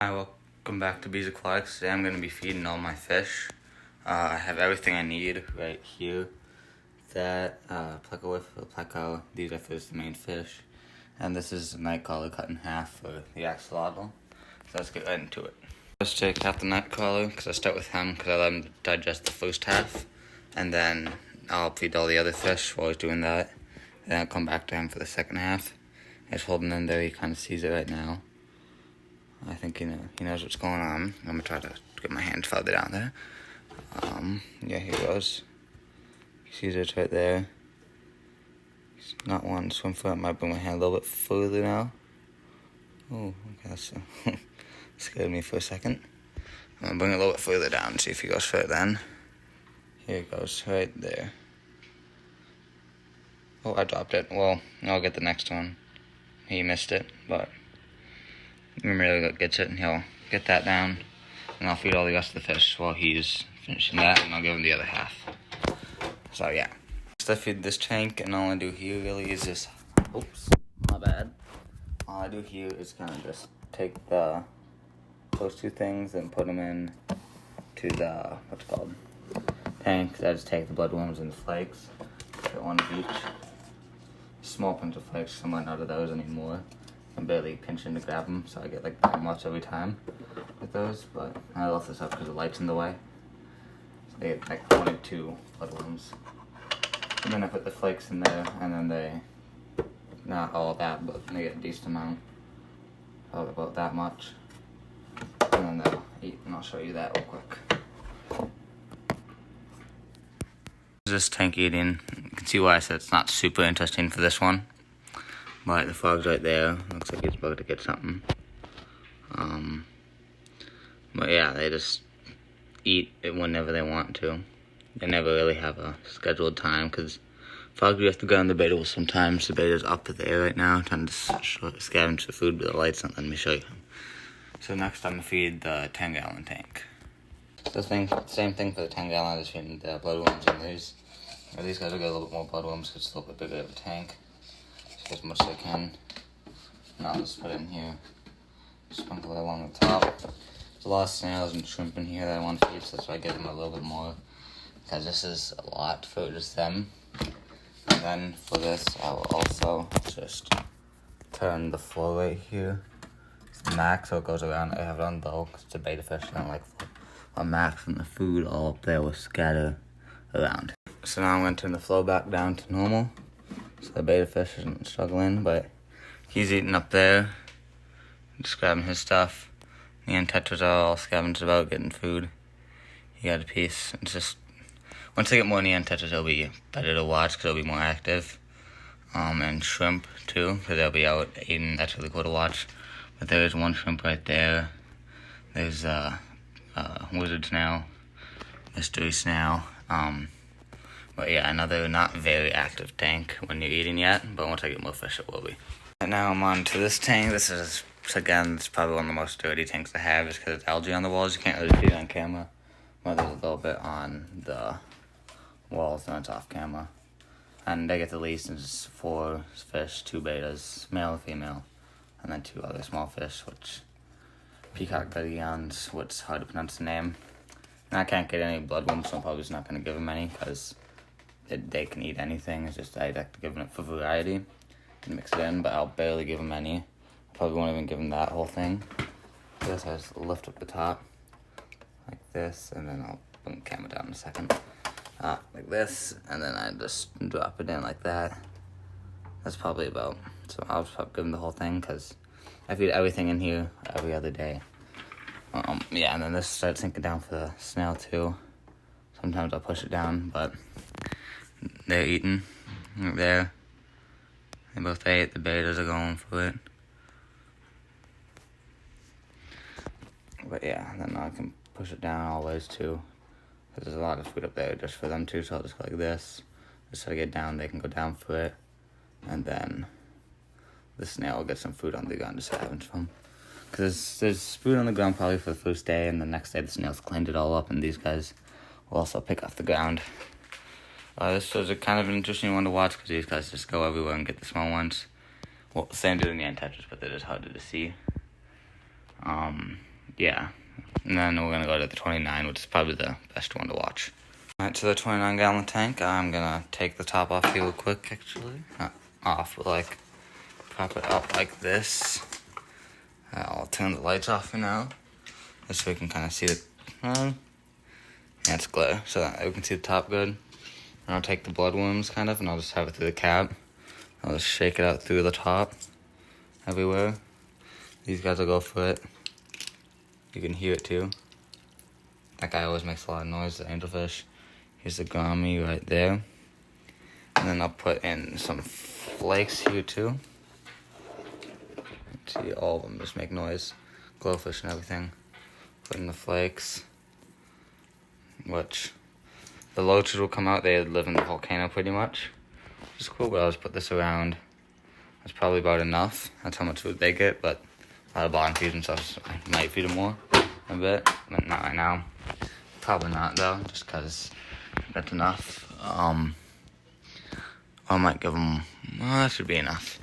Hi, welcome back to Bees Aquatics. Today I'm going to be feeding all my fish. I have everything I need right here. That, pleco with the pleco, these are for the main fish. And this is a night collar cut in half for the axolotl. So let's get right into it. First take half the night collar, because I start with him, because I let him digest the first half. And then I'll feed all the other fish while he's doing that. And then I'll come back to him for the second half. He's holding in there, he kind of sees it right now. I think he knows what's going on. I'm gonna try to get my hand farther down there. Yeah, here he goes. He sees it right there. He's not wanting to swim for it. I might bring my hand a little bit further now. Oh, okay, that's scared me for a second. I'm gonna bring it a little bit further down and see if he goes for it then. Here it goes, right there. Oh, I dropped it. Well, I'll get the next one. He missed it, but Romero gets it and he'll get that down, and I'll feed all the rest of the fish while he's finishing that, and I'll give him the other half. So yeah, next I feed this tank, and all I do here really is just, oops, my bad. All I do here is kind of just take those two things and put them in to the, what's it called, tank. I just take the bloodworms and the flakes, get one of each. Small pinch of flakes, I might not have those anymore. I'm barely pinching to grab them, so I get like that much every time with those, but I left this up because the light's in the way. So they get like 1 or 2 bloodworms. And then I put the flakes in there, and then they, not all that, but they get a decent amount, probably about that much. And then they'll eat, and I'll show you that real quick. This tank eating, you can see why I said it's not super interesting for this one. But the frog's right there. Looks like he's about to get something. But yeah, they just eat it whenever they want to. They never really have a scheduled time, because frogs, we have to go on the beta sometimes. The beta's up there right now, trying to scavenge the food, but the light's not letting me show you. So next I'm going to feed the 10-gallon tank. So same thing for the 10-gallon, just feeding the bloodworms in these. These guys will get a little bit more bloodworms because it's a little bit bigger of a tank. As much as I can. And I'll just put it in here. Sprinkle it along the top. There's a lot of snails and shrimp in here that I want to feed, so that's why I give them a little bit more. Because this is a lot for just them. And then for this, I will also just turn the flow right here. It's max, so it goes around. I have it on low because it's a beta fish. I don't like a max, and the food all up there will scatter around. So now I'm going to turn the flow back down to normal. So the beta fish isn't struggling, but he's eating up there, just grabbing his stuff. The Tetras are all scavenged about getting food. He got a piece. It's just, once they get more Neon Tetras, it'll be better to watch because it'll be more active. And shrimp too, because they'll be out eating. That's really cool to watch. But there's one shrimp right there. There's wizard snail, mystery snail. But yeah, another not very active tank when you're eating yet, but once I get more fish, it will be. Right now I'm on to this tank. This is, again, it's probably one of the most dirty tanks I have, just because it's algae on the walls. You can't really see it on camera. But there's a little bit on the walls, and it's off camera. And they get the least, and it's 4 fish, 2 betas, male and female, and then 2 other small fish, which peacock gudgeons, what's hard to pronounce the name. And I can't get any bloodworms, so I'm probably just not going to give them any, because they can eat anything. It's just I like to give them it for variety and mix it in, but I'll barely give them any. I probably won't even give them that whole thing. This I just lift up the top like this, and then I'll bring the camera down in a second. Like this, and then I just drop it in like that. That's probably about, so I'll just give them the whole thing, because I feed everything in here every other day. Yeah, and then this starts sinking down for the snail too. Sometimes I'll push it down, but they're eating right there. They both ate. The betas are going for it. But yeah, then I can push it down always too. Because there's a lot of food up there just for them too, so I'll just go like this. Just so I get down, they can go down for it. And then the snail will get some food on the ground to scavenge from. Because there's food on the ground probably for the first day, and the next day the snails cleaned it all up, and these guys will also pick off the ground. This was a kind of an interesting one to watch, because these guys just go everywhere and get the small ones. Well, same doing the Tetras, but they're just harder to see. yeah. And then we're gonna go to the 29, which is probably the best one to watch. Alright, to the 29-gallon tank, I'm gonna take the top off here real quick, actually. Not off, but like, prop it up like this. I'll turn the lights off for now, just so we can kind of see the, yeah, it's glare, so that we can see the top good. And I'll take the bloodworms, kind of, and I'll just have it through the cap. I'll just shake it out through the top, everywhere. These guys will go for it. You can hear it too. That guy always makes a lot of noise, the angelfish. Here's the gourami right there. And then I'll put in some flakes here too. See, all of them just make noise. Glowfish and everything. Put in the flakes. Which, the loaches will come out. They live in the volcano pretty much. Which is cool, but I'll just put this around. That's probably about enough. That's how much food they get, but a lot of bottom feeds themselves. So I might feed them more a bit, but not right now. Probably not though, just because that's enough. I might give them, well, that should be enough.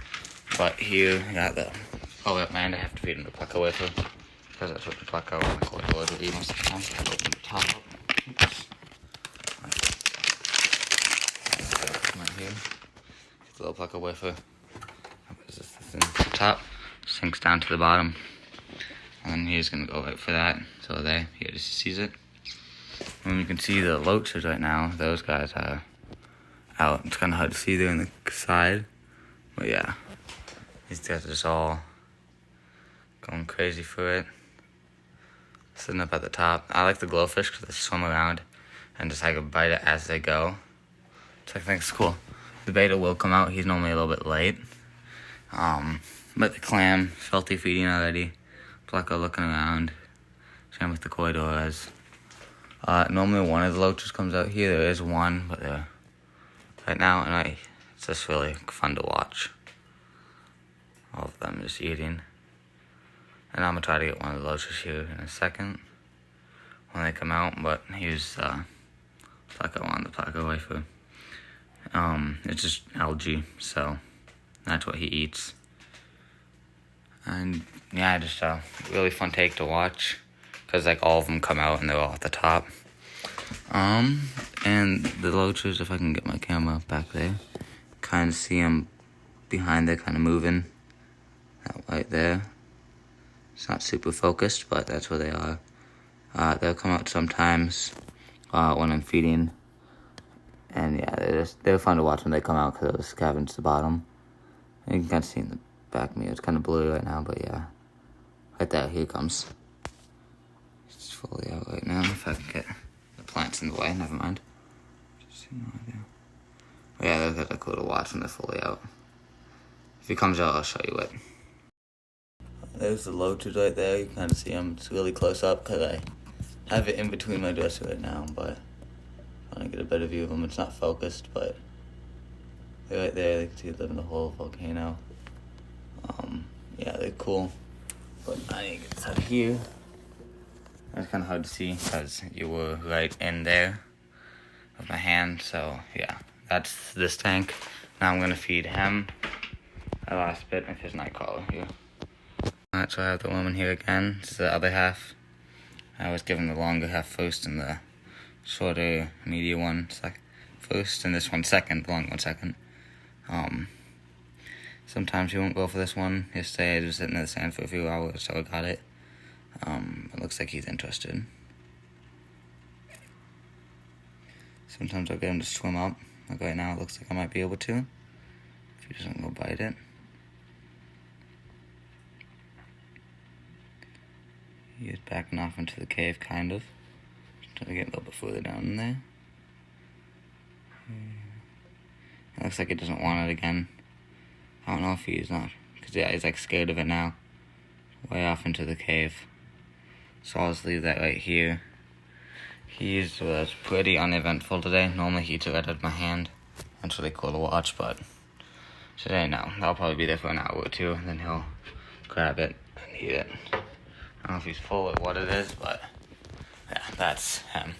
But here, I got the, oh wait, man, I have to feed them the Pleco wafer, because that's what the Pleco and the Koi Lord will eat most of the time. So I'll open the top up. Oops. Right here. Get the little Pleco wafer. This in the top, sinks down to the bottom. And then he's gonna go right for that. So there, he just sees it. And you can see the loaches right now, those guys are out. It's kind of hard to see there on the side. But yeah, these guys are just all going crazy for it. Sitting up at the top. I like the glowfish because they swim around and just like bite it as they go. So I think it's cool. The beta will come out. He's normally a little bit late. But the clam, filthy feeding already. Pleco looking around. Same with the koi doras. Normally one of the loaches comes out here. There is one, but they're right now, and it's just really fun to watch. All of them just eating. And I'm gonna try to get one of the loaches here in a second when they come out, but here's Pleco on the Pleco wafer. It's just algae, so that's what he eats. And yeah, just a really fun take to watch, because like all of them come out and they're all at the top. And the loaches, if I can get my camera back there, kind of see them behind there, kind of moving. That right there. It's not super focused, but that's where they are. They'll come out sometimes when I'm feeding. And yeah, they're fun to watch when they come out because they'll scavenge the bottom. And you can kind of see in the back of me, it's kind of blurry right now, but yeah. Right there, here it comes. It's fully out right now. If I can get the plants in the way, never mind. Just no idea. But yeah, they're kind of cool to watch when they're fully out. If he comes out, I'll show you it. There's the loaches right there. You can kind of see them. It's really close up because I have it in between my dresser right now, but I want to get a better view of them. It's not focused, but they're right there. You can see they live in the whole volcano. Yeah, they're cool. But I need to get this out of here. It's kind of hard to see because you were right in there with my hand. So yeah, that's this tank. Now I'm gonna feed him. I lost a bit of his night collar here. Alright, so I have the woman here again. This is the other half. I was given the longer half first and the shorter, medium one first, and this one second, the long one second. Sometimes he won't go for this one. Yesterday I was sitting in the sand for a few hours, so I got it. It looks like he's interested. Sometimes I'll get him to swim up. Like right now, it looks like I might be able to. If he doesn't go bite it. He is backing off into the cave, kind of. Trying to get a little bit further down in there. It looks like he doesn't want it again. I don't know if he's not, because yeah, he's like scared of it now. Way off into the cave. So I'll just leave that right here. He was pretty uneventful today. Normally he took it out of my hand. That's really cool to watch, but today no. I'll probably be there for an hour or two, and then he'll grab it and eat it. I don't know if he's full of what it is, but yeah, that's him.